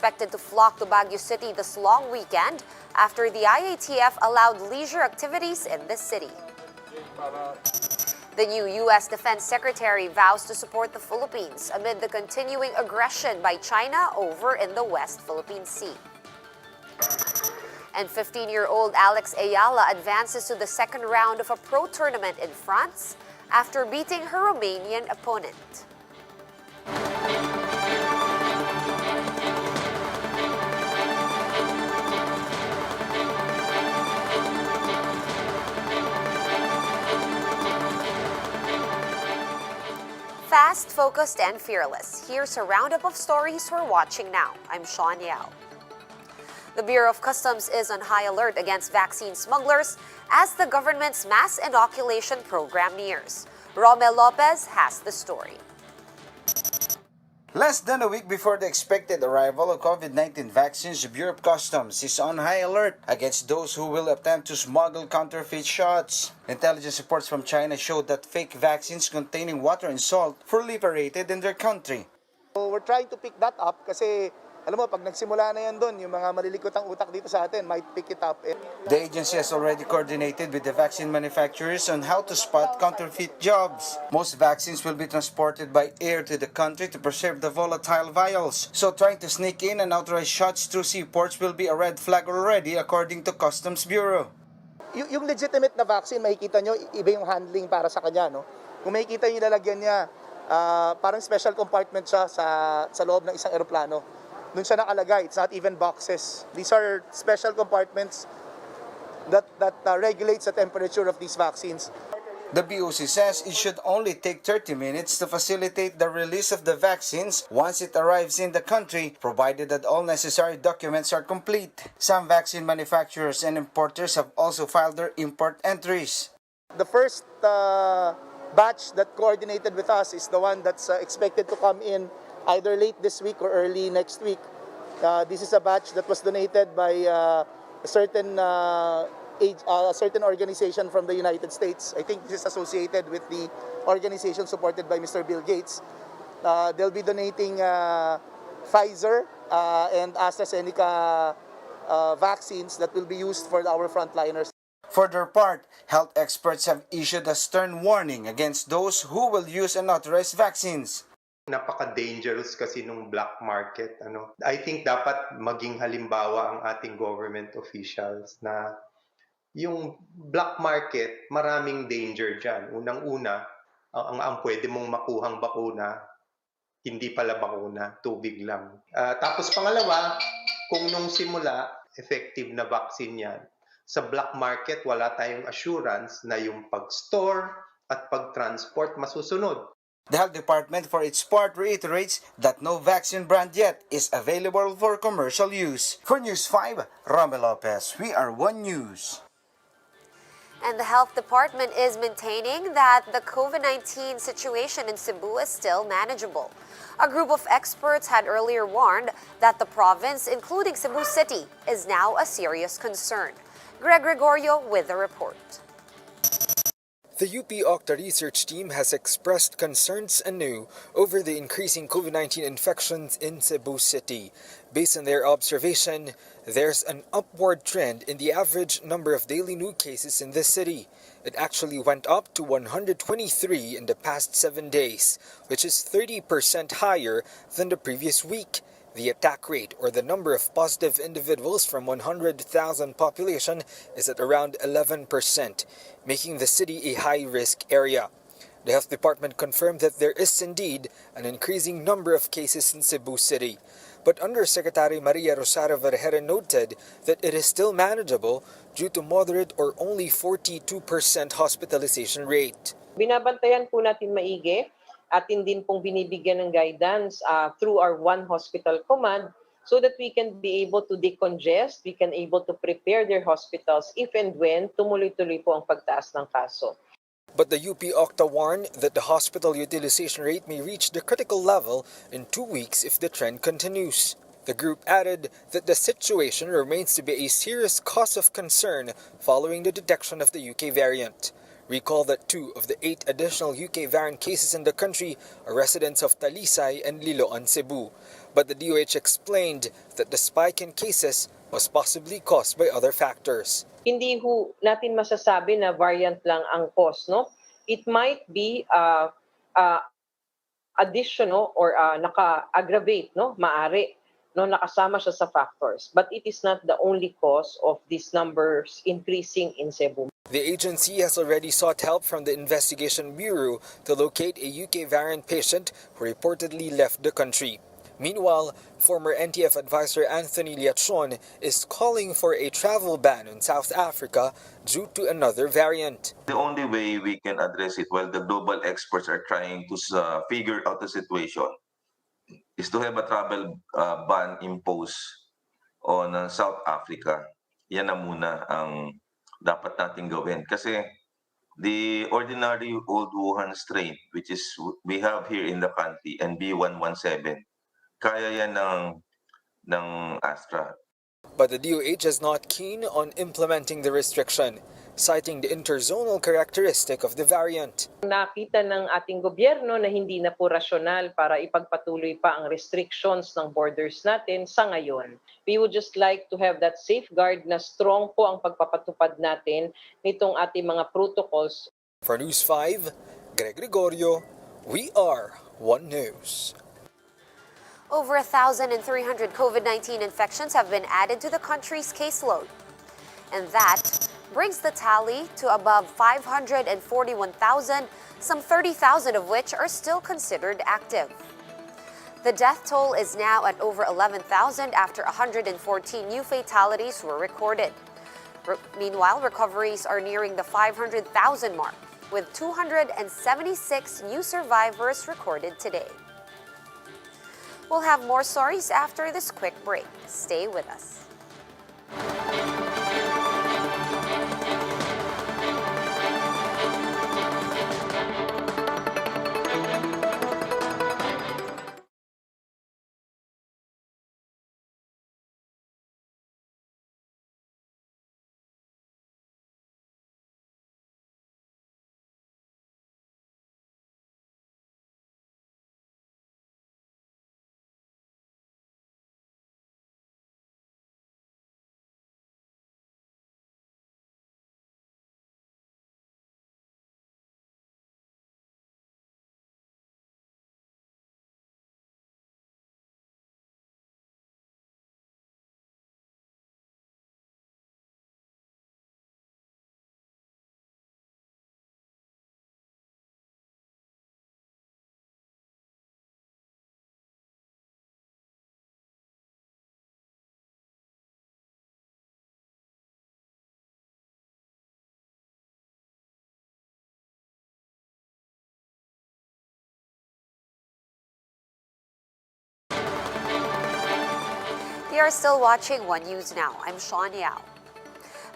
expected to flock to Baguio City this long weekend after the IATF allowed leisure activities in this city. The new U.S. Defense Secretary vows to support the Philippines amid the continuing aggression by China over in the West Philippine Sea. And 15-year-old Alex Eala advances to the second round of a pro tournament in France after beating her Romanian opponent. Fast, focused, and fearless. Here's a roundup of stories we're watching now. I'm Sean Yao. The Bureau of Customs is on high alert against vaccine smugglers as the government's mass inoculation program nears. Romel Lopez has the story. Less than a week before the expected arrival of COVID-19 vaccines, the Bureau of Customs is on high alert against those who will attempt to smuggle counterfeit shots. Intelligence reports from China showed that fake vaccines containing water and salt proliferated in their country. So we're trying to pick that up kasi alam mo, pag nagsimula na yan doon, yung mga malilikotang utak dito sa atin might pick it up. The agency has already coordinated with the vaccine manufacturers on how to spot counterfeit jobs. Most vaccines will be transported by air to the country to preserve the volatile vials. So trying to sneak in unauthorized shots through seaports will be a red flag already, according to Customs Bureau. Yung legitimate na vaccine, makikita nyo, iba yung handling para sa kanya. No? Kung makikita nyo lalagyan niya, parang special compartment siya sa loob ng isang eroplano. Doon siya nakalagay. It's not even boxes. These are special compartments that regulates the temperature of these vaccines. The BOC says it should only take 30 minutes to facilitate the release of the vaccines once it arrives in the country, provided that all necessary documents are complete. Some vaccine manufacturers and importers have also filed their import entries. The first batch that coordinated with us is the one that's expected to come in either late this week or early next week. This is a batch that was donated by a certain organization from the United States. I think this is associated with the organization supported by Mr. Bill Gates. They'll be donating Pfizer and AstraZeneca vaccines that will be used for our frontliners. For their part, health experts have issued a stern warning against those who will use unauthorized vaccines. Napaka-dangerous kasi nung black market. I think dapat maging halimbawa ang ating government officials na yung black market, maraming danger dyan. Unang-una, ang pwede mong makuhang bakuna, hindi pala bakuna, tubig lang. Tapos pangalawa, kung nung simula, effective na vaccine yan, sa black market, wala tayong assurance na yung pag-store at pag-transport masusunod. The Health Department, for its part, reiterates that no vaccine brand yet is available for commercial use. For News 5, Romel Lopez, we are One News. And the Health Department is maintaining that the COVID-19 situation in Cebu is still manageable. A group of experts had earlier warned that the province, including Cebu City, is now a serious concern. Greg Gregorio with the report. The UP Octa research team has expressed concerns anew over the increasing COVID-19 infections in Cebu City. Based on their observation, there's an upward trend in the average number of daily new cases in the city. It actually went up to 123 in the past 7 days, which is 30% higher than the previous week. The attack rate, or the number of positive individuals from 100,000 population, is at around 11%, making the city a high-risk area. The Health Department confirmed that there is indeed an increasing number of cases in Cebu City. But Undersecretary Maria Rosario Vergara noted that it is still manageable due to moderate or only 42% hospitalization rate. Binabantayan po natin maigi. Atin din pong binibigyan ng guidance through our One Hospital Command so that we can be able to decongest, we can able to prepare their hospitals if and when tumuloy-tuloy po ang pagtaas ng kaso. But the UP Octa warned that the hospital utilization rate may reach the critical level in 2 weeks if the trend continues. The group added that the situation remains to be a serious cause of concern following the detection of the UK variant. Recall that 2 of the 8 additional UK variant cases in the country are residents of Talisay and Liloan, Cebu. But the DOH explained that the spike in cases was possibly caused by other factors. Hindi ho natin masasabi na variant lang ang cause, no? It might be additional or naka-aggravate, no? Maari, no? Nakasama siya sa factors. But it is not the only cause of these numbers increasing in Cebu. The agency has already sought help from the Investigation Bureau to locate a UK variant patient who reportedly left the country. Meanwhile, former NTF advisor Anthony Liachon is calling for a travel ban in South Africa due to another variant. The only way we can address it while the global experts are trying to figure out the situation is to have a travel ban imposed on South Africa. Yan na muna ang dapat natin gawin. Kasi the ordinary old Wuhan strain, which is we have here in the country, and B117, kaya yan ng Astra. But the DOH is not keen on implementing the restriction, citing the interzonal characteristic of the variant. Nakita ng ating gobyerno na hindi na po rasyonal para ipagpatuloy pa ang restrictions ng borders natin sa ngayon. We would just like to have that safeguard na strong po ang pagpapatupad natin nitong ating mga protocols. For News 5, Greg Gregorio, we are One News. Over 1,300 COVID-19 infections have been added to the country's caseload. And that brings the tally to above 541,000, some 30,000 of which are still considered active. The death toll is now at over 11,000 after 114 new fatalities were recorded. Meanwhile, recoveries are nearing the 500,000 mark, with 276 new survivors recorded today. We'll have more stories after this quick break. Stay with us. You are still watching One News Now. I'm Sean Yao.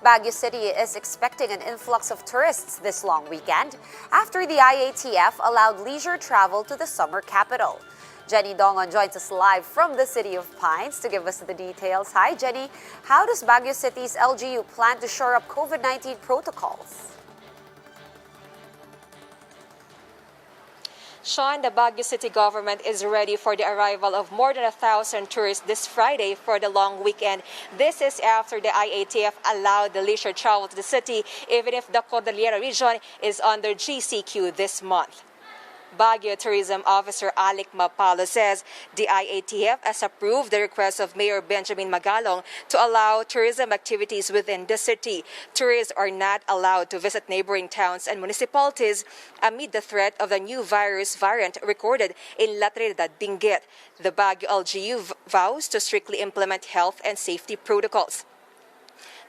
Baguio City is expecting an influx of tourists this long weekend after the IATF allowed leisure travel to the summer capital. Jenny Dongon joins us live from the City of Pines to give us the details. Hi, Jenny. How does Baguio City's LGU plan to shore up COVID-19 protocols? Sean, the Baguio City government is ready for the arrival of more than 1,000 tourists this Friday for the long weekend. This is after the IATF allowed the leisure travel to the city, even if the Cordillera region is under GCQ this month. Baguio Tourism Officer Alec Mapalo says the IATF has approved the request of Mayor Benjamin Magalong to allow tourism activities within the city. Tourists are not allowed to visit neighboring towns and municipalities amid the threat of the new virus variant recorded in La Trinidad, Benguet. The Baguio LGU vows to strictly implement health and safety protocols.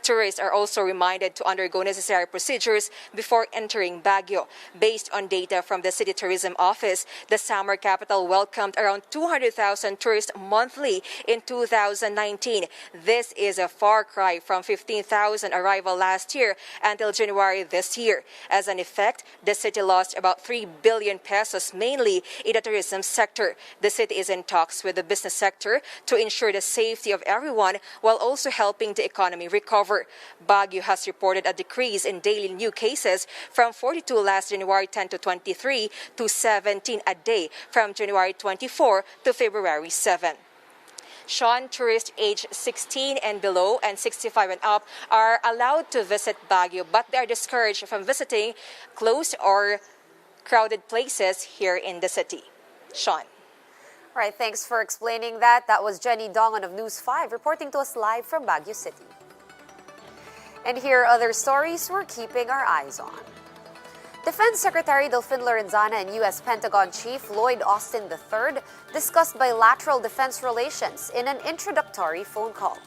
Tourists are also reminded to undergo necessary procedures before entering Baguio. Based on data from the City Tourism Office, the summer capital welcomed around 200,000 tourists monthly in 2019. This is a far cry from 15,000 arrival last year until January this year. As an effect, the city lost about 3 billion pesos, mainly in the tourism sector. The city is in talks with the business sector to ensure the safety of everyone while also helping the economy recover. Baguio has reported a decrease in daily new cases from 42 last January 10 to 23 to 17 a day from January 24 to February 7. Sean, tourists aged 16 and below and 65 and up are allowed to visit Baguio, but they are discouraged from visiting closed or crowded places here in the city. Sean. All right, thanks for explaining that. That was Jenny Dongan of News 5 reporting to us live from Baguio City. And here are other stories we're keeping our eyes on. Defense Secretary Lorenzana and U.S. Pentagon Chief Lloyd Austin III discussed bilateral defense relations in an introductory phone call.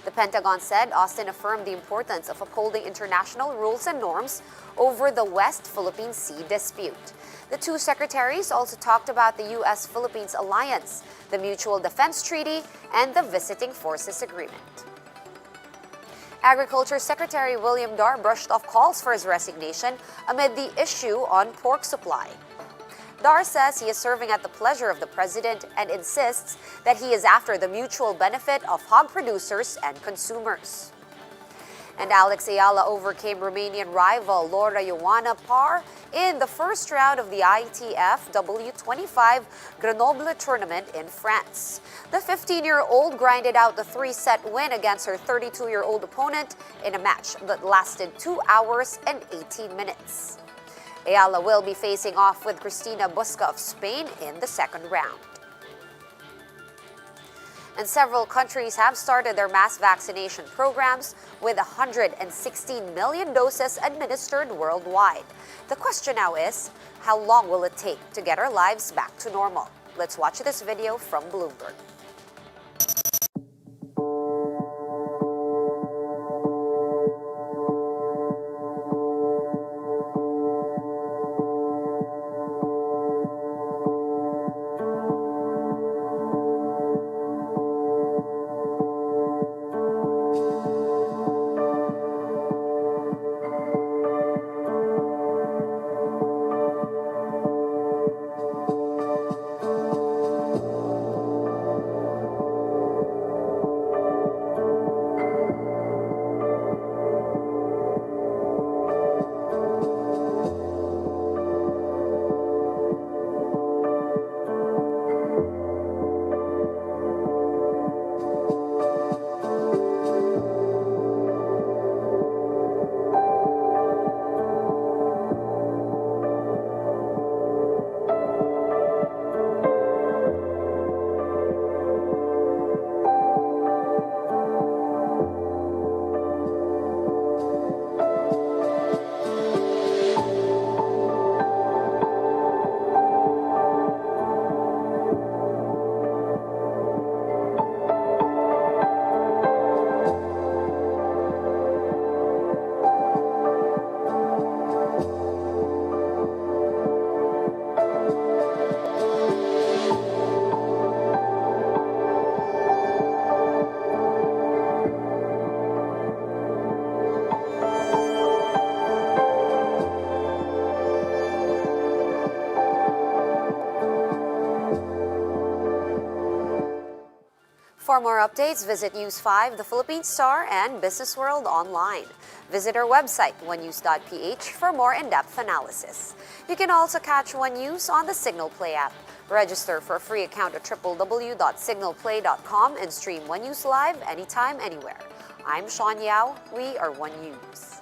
The Pentagon said Austin affirmed the importance of upholding international rules and norms over the West Philippine Sea dispute. The two secretaries also talked about the U.S.-Philippines alliance, the Mutual Defense Treaty, and the Visiting Forces Agreement. Agriculture Secretary William Dar brushed off calls for his resignation amid the issue on pork supply. Dar says he is serving at the pleasure of the president and insists that he is after the mutual benefit of hog producers and consumers. And Alex Eala overcame Romanian rival Lorenzana par in the first round of the ITF W25 Grenoble tournament in France. The 15-year-old grinded out the three-set win against her 32-year-old opponent in a match that lasted 2 hours and 18 minutes. Eala will be facing off with Cristina Busca of Spain in the second round. And several countries have started their mass vaccination programs with 116 million doses administered worldwide. The question now is, how long will it take to get our lives back to normal? Let's watch this video from Bloomberg. For more updates, visit News 5, The Philippine Star, and Business World online. Visit our website, onenews.ph, for more in-depth analysis. You can also catch One News on the Signal Play app. Register for a free account at www.signalplay.com and stream One News live anytime, anywhere. I'm Sean Yao. We are One News.